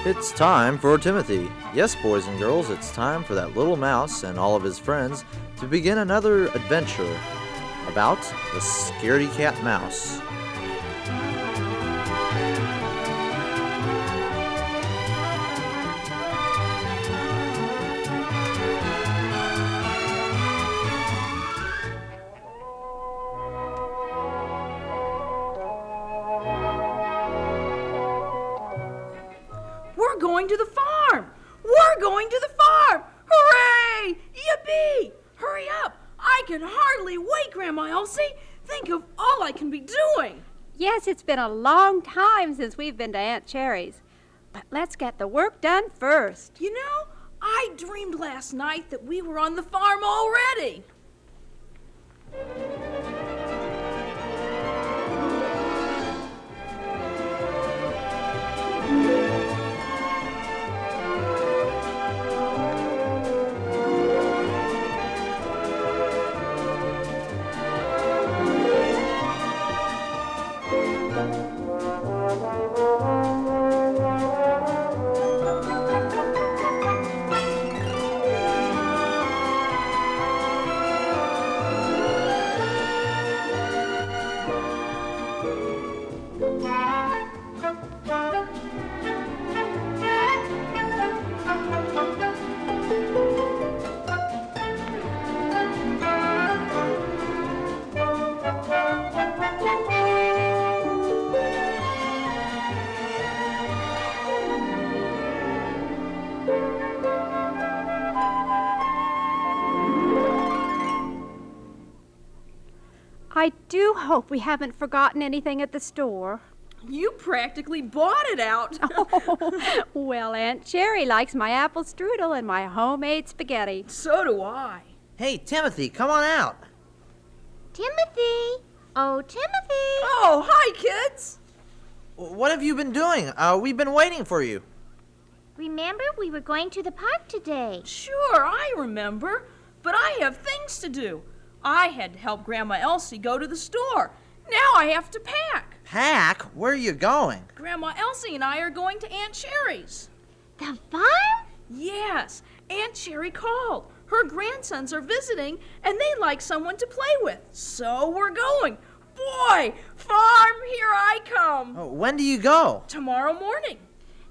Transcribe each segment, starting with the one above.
It's time for Timothy. Yes, boys and girls, it's time for that little mouse and all of his friends to begin another adventure about the Scaredy Cat Mouse. We're going to the farm! We're going to the farm! Hooray! Yippee! Hurry up! I can hardly wait, Grandma Elsie. Think of all I can be doing. Yes, it's been a long time since we've been to Aunt Cherry's. But let's get the work done first. You know, I dreamed last night that we were on the farm already. I do hope we haven't forgotten anything at the store. You practically bought it out. Oh, well, Aunt Cherry likes my apple strudel and my homemade spaghetti. So do I. Hey, Timothy, come on out. Timothy! Oh, Timothy! Oh, hi, kids. What have you been doing? We've been waiting for you. Remember, we were going to the park today. Sure, I remember. But I have things to do. I had to help Grandma Elsie go to the store. Now I have to pack. Pack? Where are you going? Grandma Elsie and I are going to Aunt Cherry's. The farm? Yes, Aunt Cherry called. Her grandsons are visiting, and they'd like someone to play with. So we're going. Boy, farm, here I come. Oh, when do you go? Tomorrow morning.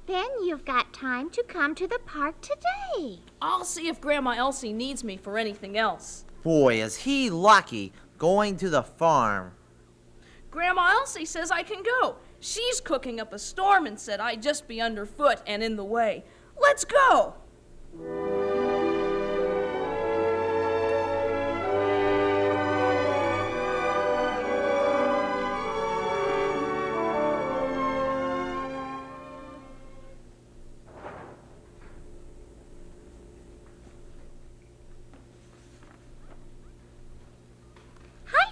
Then you've got time to come to the park today. I'll see if Grandma Elsie needs me for anything else. Boy, is he lucky going to the farm. Grandma Elsie says I can go. She's cooking up a storm and said I'd just be underfoot and in the way. Let's go.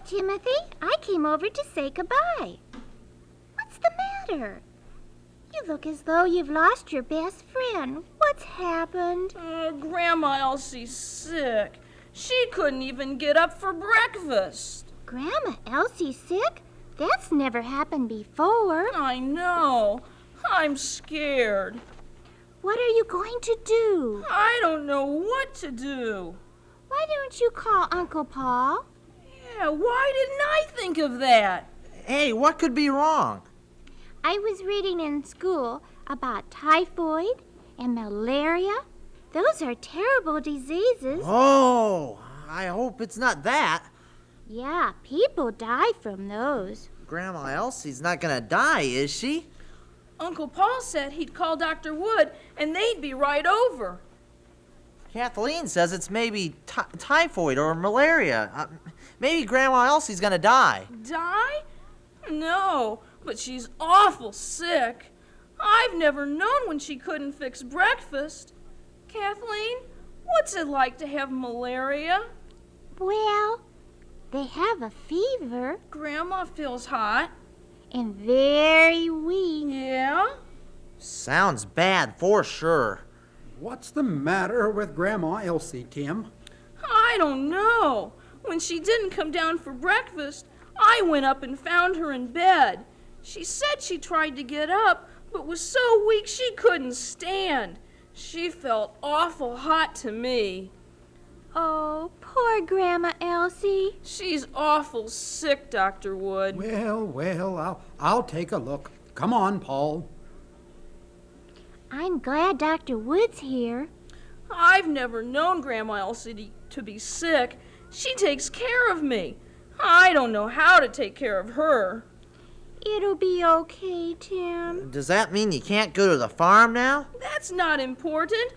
Timothy, I came over to say goodbye. What's the matter? You look as though you've lost your best friend. What's happened? Grandma Elsie's sick. She couldn't even get up for breakfast. Grandma Elsie's sick? That's never happened before. I know. I'm scared. What are you going to do? I don't know what to do. Why don't you call Uncle Paul? Yeah, why didn't I think of that? Hey, what could be wrong? I was reading in school about typhoid and malaria. Those are terrible diseases. Oh, I hope it's not that. Yeah, people die from those. Grandma Elsie's not gonna die, is she? Uncle Paul said he'd call Dr. Wood and they'd be right over. Kathleen says it's maybe typhoid or malaria. Maybe Grandma Elsie's gonna die. Die? No, but she's awful sick. I've never known when she couldn't fix breakfast. Kathleen, what's it like to have malaria? Well, they have a fever. Grandma feels hot. And very weak. Yeah? Sounds bad for sure. What's the matter with Grandma Elsie, Tim? I don't know. When she didn't come down for breakfast, I went up and found her in bed. She said she tried to get up, but was so weak she couldn't stand. She felt awful hot to me. Oh, poor Grandma Elsie. She's awful sick, Dr. Wood. Well, I'll take a look. Come on, Paul. I'm glad Dr. Wood's here. I've never known Grandma Elsie to be sick. She takes care of me. I don't know how to take care of her. It'll be okay, Tim. Does that mean you can't go to the farm now? That's not important.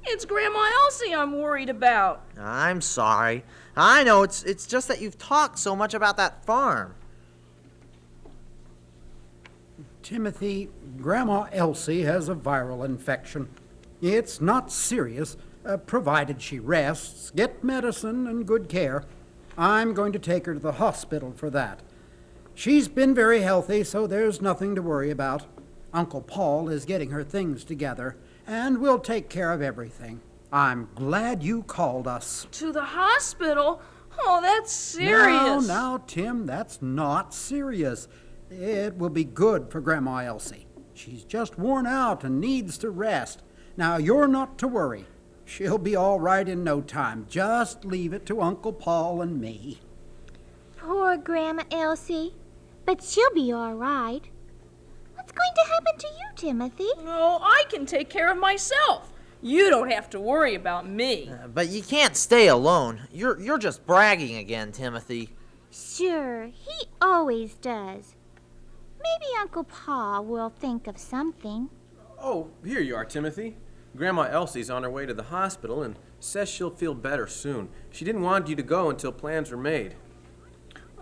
It's Grandma Elsie I'm worried about. I'm sorry. I know, it's just that you've talked so much about that farm. Timothy, Grandma Elsie has a viral infection. It's not serious, provided she rests, get medicine, and good care. I'm going to take her to the hospital for that. She's been very healthy, so there's nothing to worry about. Uncle Paul is getting her things together, and we'll take care of everything. I'm glad you called us. To the hospital? Oh, that's serious. Now, Tim, that's not serious. It will be good for Grandma Elsie. She's just worn out and needs to rest. Now, you're not to worry. She'll be all right in no time. Just leave it to Uncle Paul and me. Poor Grandma Elsie. But she'll be all right. What's going to happen to you, Timothy? Oh, I can take care of myself. You don't have to worry about me. But you can't stay alone. You're just bragging again, Timothy. Sure, he always does. Maybe Uncle Paul will think of something. Oh, here you are, Timothy. Grandma Elsie's on her way to the hospital and says she'll feel better soon. She didn't want you to go until plans were made.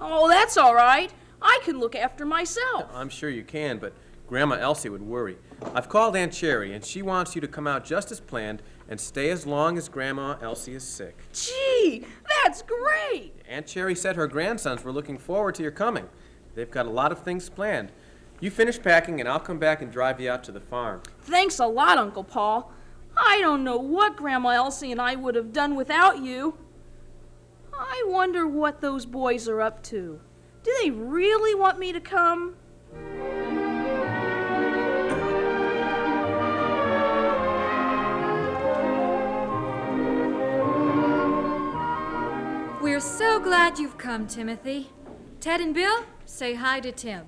Oh, that's all right. I can look after myself. I'm sure you can, but Grandma Elsie would worry. I've called Aunt Cherry, and she wants you to come out just as planned and stay as long as Grandma Elsie is sick. Gee, that's great. Aunt Cherry said her grandsons were looking forward to your coming. They've got a lot of things planned. You finish packing, and I'll come back and drive you out to the farm. Thanks a lot, Uncle Paul. I don't know what Grandma Elsie and I would have done without you. I wonder what those boys are up to. Do they really want me to come? We're so glad you've come, Timothy. Ted and Bill, say hi to Tim.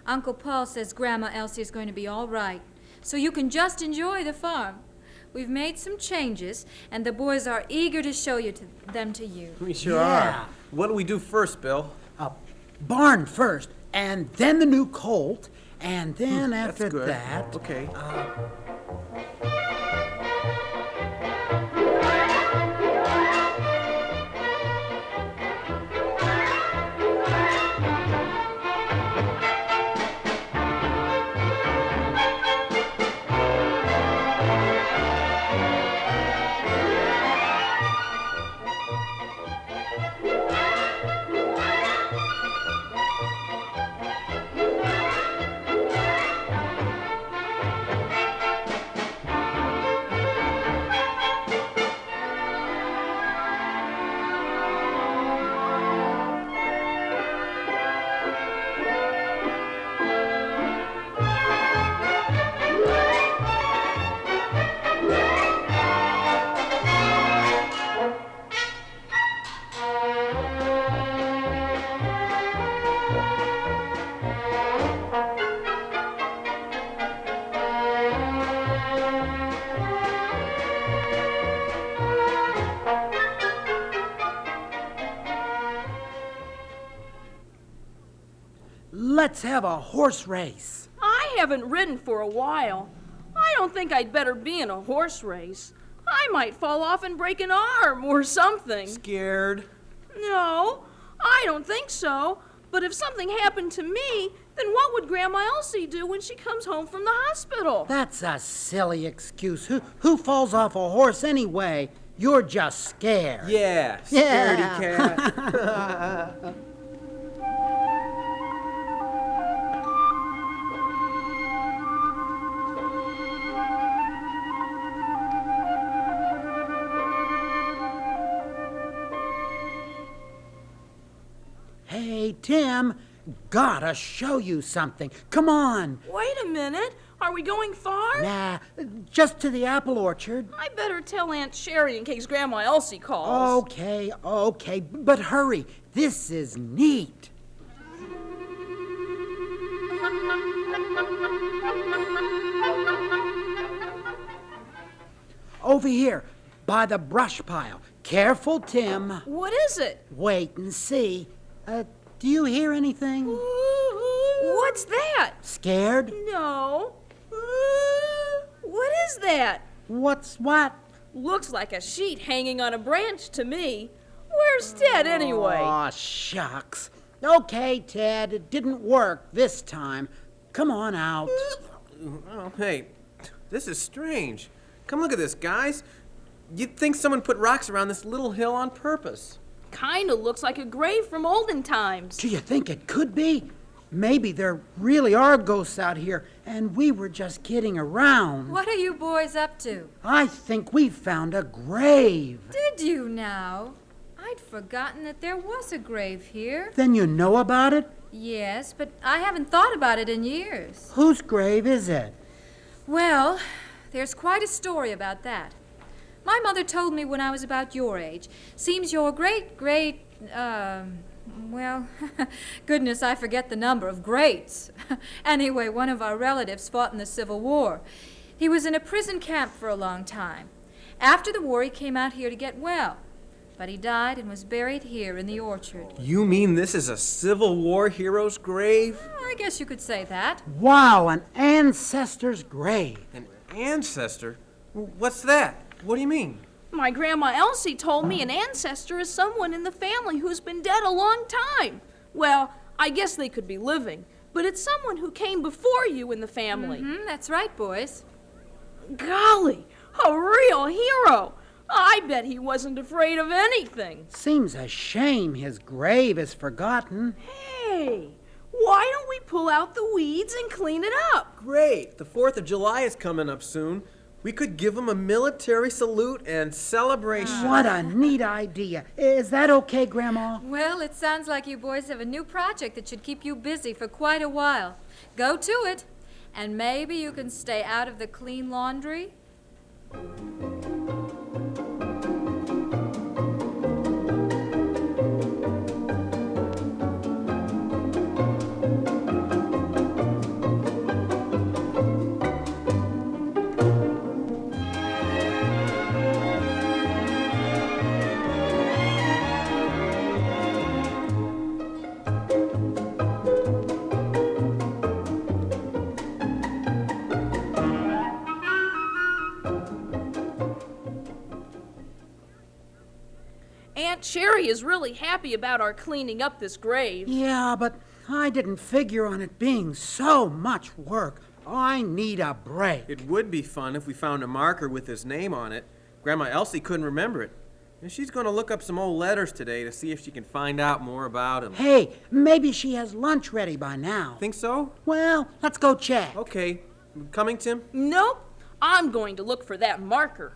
Uncle Paul says Grandma Elsie is going to be all right, so you can just enjoy the farm. We've made some changes, and the boys are eager to show them to you. We sure Yeah. are. What do we do first, Bill? Barn first, and then the new colt, and then after That's good. that... Okay. Let's have a horse race. I haven't ridden for a while. I don't think I'd better be in a horse race. I might fall off and break an arm or something. Scared? No, I don't think so. But if something happened to me, then what would Grandma Elsie do when she comes home from the hospital? That's a silly excuse. Who falls off a horse anyway? You're just scared. Yeah, Yeah. Scaredy Cat. Hey, Hey, Tim, gotta show you something. Come on. Wait a minute. Are we going far? Nah, just to the apple orchard. I better tell Aunt Sherry in case Grandma Elsie calls. Okay, but hurry. This is neat. Over here, by the brush pile. Careful, Tim. What is it? Wait and see. Do you hear anything? What's that? Scared? No. What is that? What's what? Looks like a sheet hanging on a branch to me. Where's Ted anyway? Aw, shucks. Okay, Ted, it didn't work this time. Come on out. Oh, hey, this is strange. Come look at this, guys. You'd think someone put rocks around this little hill on purpose. Kinda looks like a grave from olden times. Do you think it could be? Maybe there really are ghosts out here, and we were just kidding around. What are you boys up to? I think we found a grave. Did you now? I'd forgotten that there was a grave here. Then you know about it? Yes, but I haven't thought about it in years. Whose grave is it? Well, there's quite a story about that. My mother told me when I was about your age. Seems your well, goodness, I forget the number of greats. Anyway, one of our relatives fought in the Civil War. He was in a prison camp for a long time. After the war, he came out here to get well. But he died and was buried here in the orchard. You mean this is a Civil War hero's grave? I guess you could say that. Wow, an ancestor's grave. An ancestor? What's that? What do you mean? My Grandma Elsie told me an ancestor is someone in the family who's been dead a long time. Well, I guess they could be living, but it's someone who came before you in the family. That's right, boys. Golly, a real hero. I bet he wasn't afraid of anything. Seems a shame his grave is forgotten. Hey, why don't we pull out the weeds and clean it up? Great. The 4th of July is coming up soon. We could give him a military salute and celebration. What a neat idea. Is that okay, Grandma? Well, it sounds like you boys have a new project that should keep you busy for quite a while. Go to it, and maybe you can stay out of the clean laundry. Aunt Sherry is really happy about our cleaning up this grave. Yeah, but I didn't figure on it being so much work. I need a break. It would be fun if we found a marker with his name on it. Grandma Elsie couldn't remember it. And she's going to look up some old letters today to see if she can find out more about him. Hey, maybe she has lunch ready by now. Think so? Well, let's go check. Okay. Coming, Tim? Nope, I'm going to look for that marker.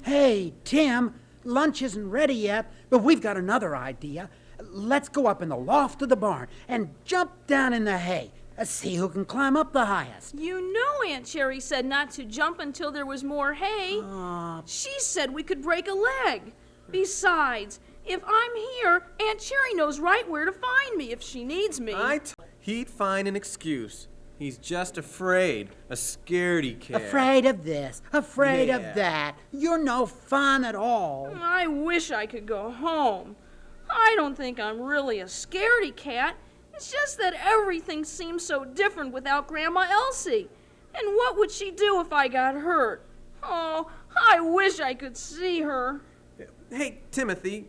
Hey, Tim, lunch isn't ready yet, but we've got another idea. Let's go up in the loft of the barn and jump down in the hay. See who can climb up the highest. You know Aunt Sherry said not to jump until there was more hay. She said we could break a leg. Besides, if I'm here, Aunt Sherry knows right where to find me if she needs me. He'd find an excuse. He's just afraid. A scaredy cat. Afraid of this, afraid Yeah. of that. You're no fun at all. I wish I could go home. I don't think I'm really a scaredy cat. It's just that everything seems so different without Grandma Elsie. And what would she do if I got hurt? Oh, I wish I could see her. Hey, Timothy,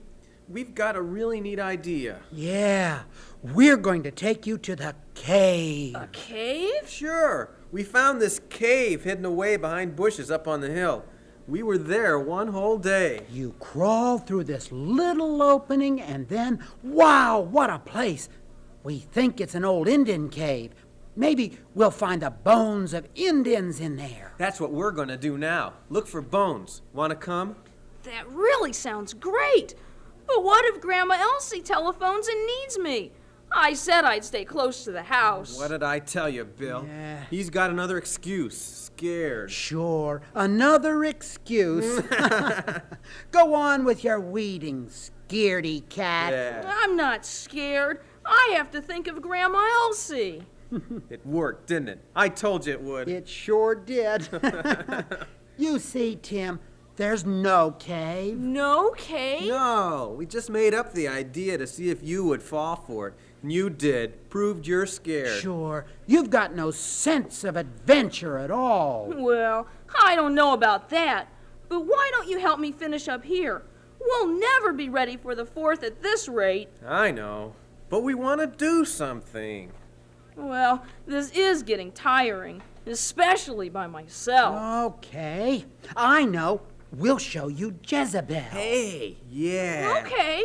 we've got a really neat idea. Yeah, we're going to take you to the cave. A cave? Sure. We found this cave hidden away behind bushes up on the hill. We were there one whole day. You crawl through this little opening and then, wow, what a place. We think it's an old Indian cave. Maybe we'll find the bones of Indians in there. That's what we're gonna do now. Look for bones. Wanna come? That really sounds great. But what if Grandma Elsie telephones and needs me? I said I'd stay close to the house. What did I tell you, Bill? Yeah. He's got another excuse. Scared. Sure, another excuse. Go on with your weeding, scaredy cat. Yeah. I'm not scared. I have to think of Grandma Elsie. It worked, didn't it? I told you it would. It sure did. You see, Tim, there's no cave. No cave? No, we just made up the idea to see if you would fall for it. And you did. Proved you're scared. Sure, you've got no sense of adventure at all. Well, I don't know about that. But why don't you help me finish up here? We'll never be ready for the 4th at this rate. I know. But we want to do something. Well, this is getting tiring, especially by myself. Okay, I know. We'll show you Jezebel. Hey, yeah. Okay.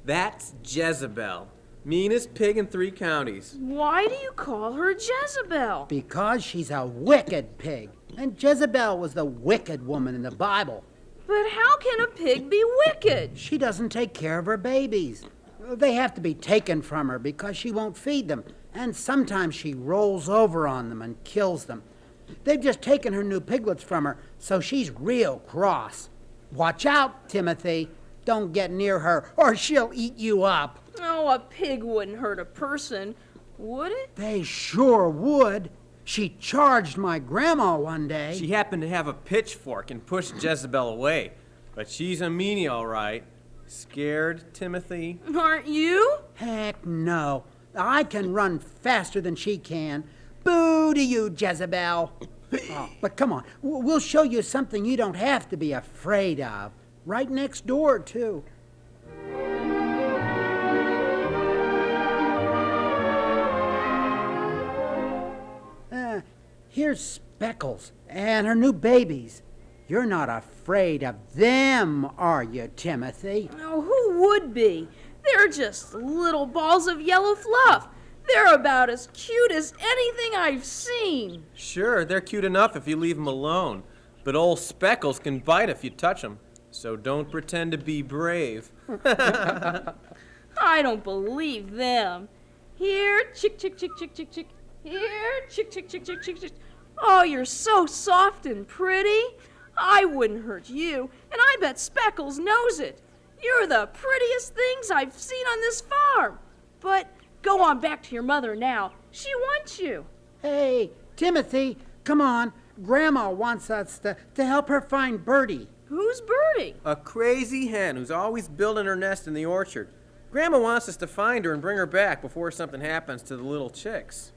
That's Jezebel. Meanest pig in 3 counties. Why do you call her Jezebel? Because she's a wicked pig. And Jezebel was the wicked woman in the Bible. But how can a pig be wicked? She doesn't take care of her babies. They have to be taken from her because she won't feed them. And sometimes she rolls over on them and kills them. They've just taken her new piglets from her, so she's real cross. Watch out, Timothy. Don't get near her or she'll eat you up. Oh, a pig wouldn't hurt a person, would it? They sure would. She charged my grandma one day. She happened to have a pitchfork and pushed Jezebel away. But she's a meanie, all right. Scared, Timothy? Aren't you? Heck no. I can run faster than she can. Boo to you, Jezebel. Oh, but come on, we'll show you something you don't have to be afraid of. Right next door, too. Here's Speckles and her new babies. You're not afraid of them, are you, Timothy? Oh, who would be? They're just little balls of yellow fluff. They're about as cute as anything I've seen. Sure, they're cute enough if you leave them alone. But old Speckles can bite if you touch them. So don't pretend to be brave. I don't believe them. Here, chick, chick, chick, chick, chick, chick. Here, chick, chick, chick, chick, chick, chick. Oh, you're so soft and pretty. I wouldn't hurt you, and I bet Speckles knows it. You're the prettiest things I've seen on this farm. But go on back to your mother now. She wants you. Hey, Timothy, come on. Grandma wants us to help her find Bertie. Who's Bertie? A crazy hen who's always building her nest in the orchard. Grandma wants us to find her and bring her back before something happens to the little chicks.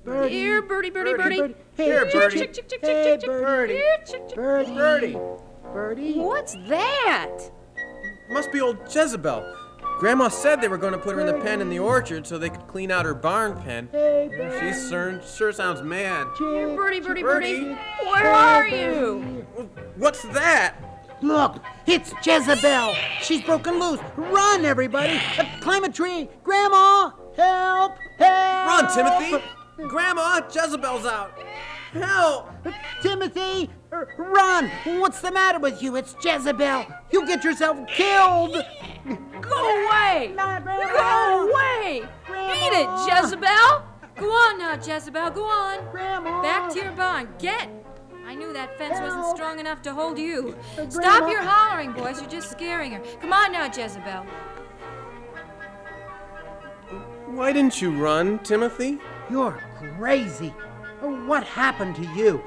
Bertie. Here, Bertie, Bertie, Bertie. Bertie. Hey, Here, Bertie. Chick, chick, chick, chick, Hey, chick, chick. Bertie. Here, chick, chick. Bertie. Bertie! Bertie. What's that? Must be old Jezebel. Grandma said they were going to put her in the pen in the orchard so they could clean out her barn pen. Hey, She sure sounds mad. Here, Bertie, Bertie, Bertie. Bertie. Where are you? What's that? Look, it's Jezebel. She's broken loose. Run, everybody. Climb a tree. Grandma, help, help. Run, Timothy! Grandma, Jezebel's out. Help! Timothy, run. What's the matter with you? It's Jezebel. You'll get yourself killed. Go away! Not Grandma. Go away! Grandma. Eat it, Jezebel! Go on now, Jezebel, go on. Grandma. Back to your barn. Get! I knew that fence wasn't Help. strong enough to hold you. Grandma. Stop your hollering, boys. You're just scaring her. Come on now, Jezebel. Why didn't you run, Timothy? You're crazy. What happened to you?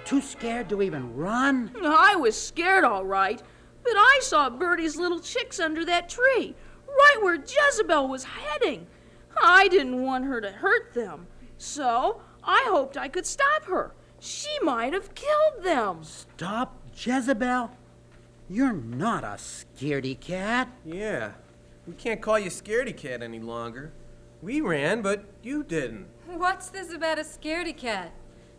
Too scared to even run? I was scared, all right, but I saw Bertie's little chicks under that tree, right where Jezebel was heading. I didn't want her to hurt them, so I hoped I could stop her. She might have killed them. Stop, Jezebel. You're not a scaredy cat. Yeah, we can't call you Scaredy Cat any longer. We ran, but you didn't. What's this about a scaredy cat?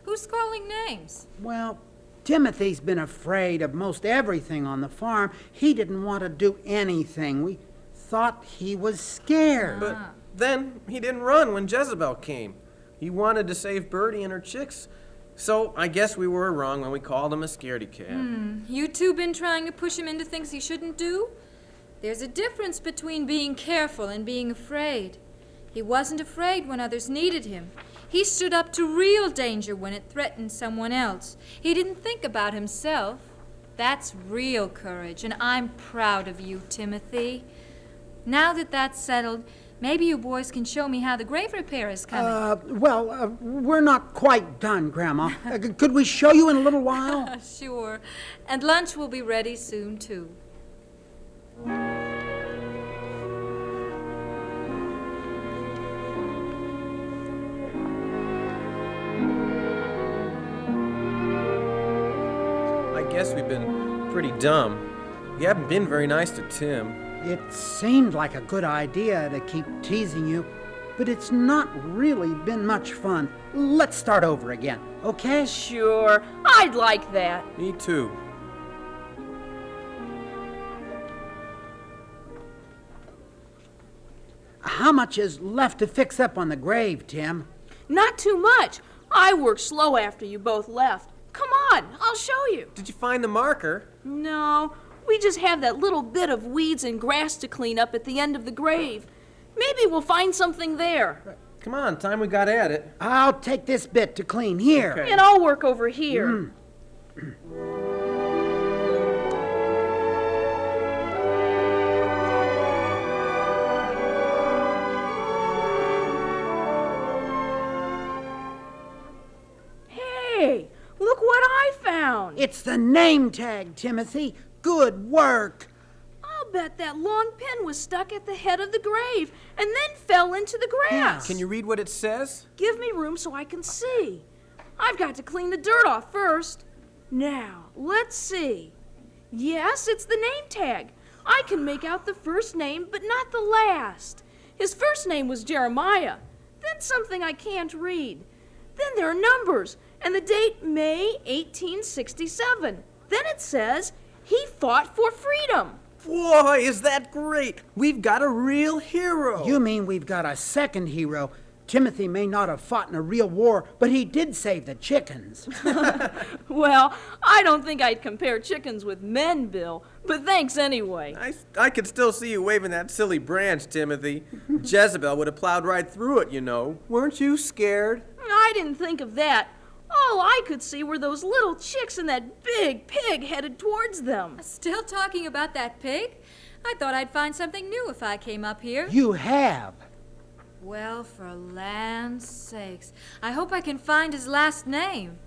Who's calling names? Well, Timothy's been afraid of most everything on the farm. He didn't want to do anything. We thought he was scared. But then he didn't run when Jezebel came. He wanted to save Birdie and her chicks. So I guess we were wrong when we called him a scaredy cat. You two been trying to push him into things he shouldn't do? There's a difference between being careful and being afraid. He wasn't afraid when others needed him. He stood up to real danger when it threatened someone else. He didn't think about himself. That's real courage, and I'm proud of you, Timothy. Now that that's settled, maybe you boys can show me how the grave repair is coming. We're not quite done, Grandma. Could we show you in a little while? Sure. And lunch will be ready soon, too. I guess we've been pretty dumb. We haven't been very nice to Tim. It seemed like a good idea to keep teasing you, but it's not really been much fun. Let's start over again, okay? Sure, I'd like that. Me too. How much is left to fix up on the grave, Tim? Not too much. I worked slow after you both left. Come on, I'll show you. Did you find the marker? No, we just have that little bit of weeds and grass to clean up at the end of the grave. Maybe we'll find something there. Come on, time we got at it. I'll take this bit to clean here. Okay. And I'll work over here. Hey, look what I found. It's the name tag, Timothy. Good work. I'll bet that long pin was stuck at the head of the grave and then fell into the grass. Can you read what it says? Give me room so I can see. I've got to clean the dirt off first. Now, let's see. Yes, it's the name tag. I can make out the first name, but not the last. His first name was Jeremiah. Then something I can't read. Then there are numbers, and the date May 1867. Then it says he fought for freedom. Boy, is that great! We've got a real hero! You mean we've got a second hero? Timothy may not have fought in a real war, but he did save the chickens. Well, I don't think I'd compare chickens with men, Bill, but thanks anyway. I could still see you waving that silly branch, Timothy. Jezebel would have plowed right through it, you know. Weren't you scared? I didn't think of that. All I could see were those little chicks and that big pig headed towards them. Still talking about that pig? I thought I'd find something new if I came up here. You have. Well, for land's sakes. I hope I can find his last name.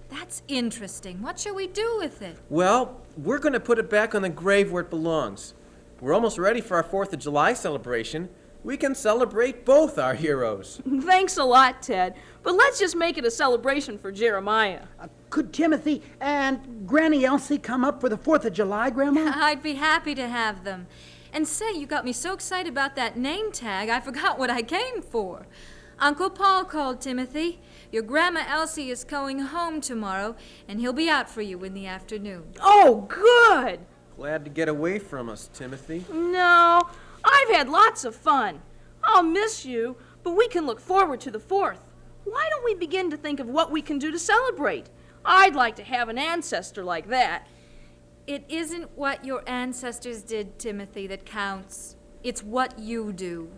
That's interesting. What shall we do with it? Well, we're going to put it back on the grave where it belongs. We're almost ready for our 4th of July celebration. We can celebrate both our heroes. Thanks a lot, Ted. But let's just make it a celebration for Jeremiah. Could Timothy and Granny Elsie come up for the 4th of July, Grandma? I'd be happy to have them. And say, you got me so excited about that name tag, I forgot what I came for. Uncle Paul called, Timothy. Your Grandma Elsie is going home tomorrow, and he'll be out for you in the afternoon. Oh, good! Glad to get away from us, Timothy. No, I've had lots of fun. I'll miss you, but we can look forward to the 4th. Why don't we begin to think of what we can do to celebrate? I'd like to have an ancestor like that. It isn't what your ancestors did, Timothy, that counts. It's what you do.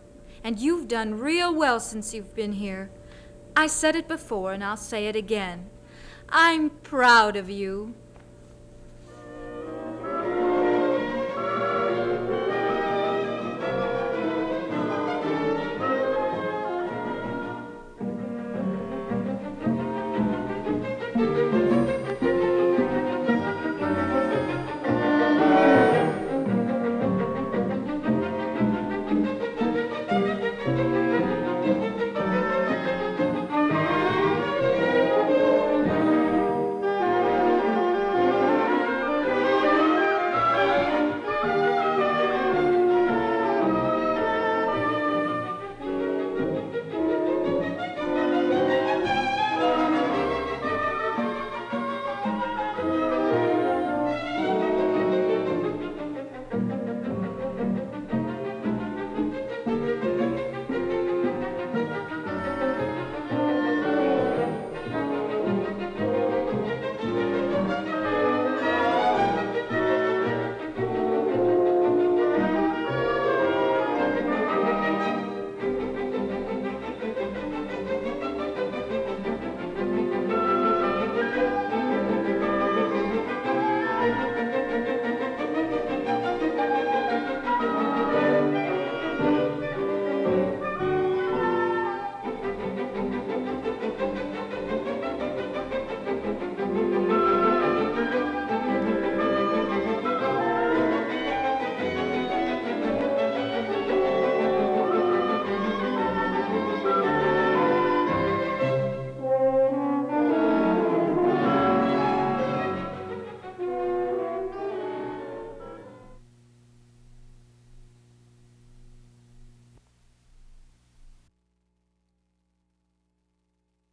And you've done real well since you've been here. I said it before, and I'll say it again. I'm proud of you.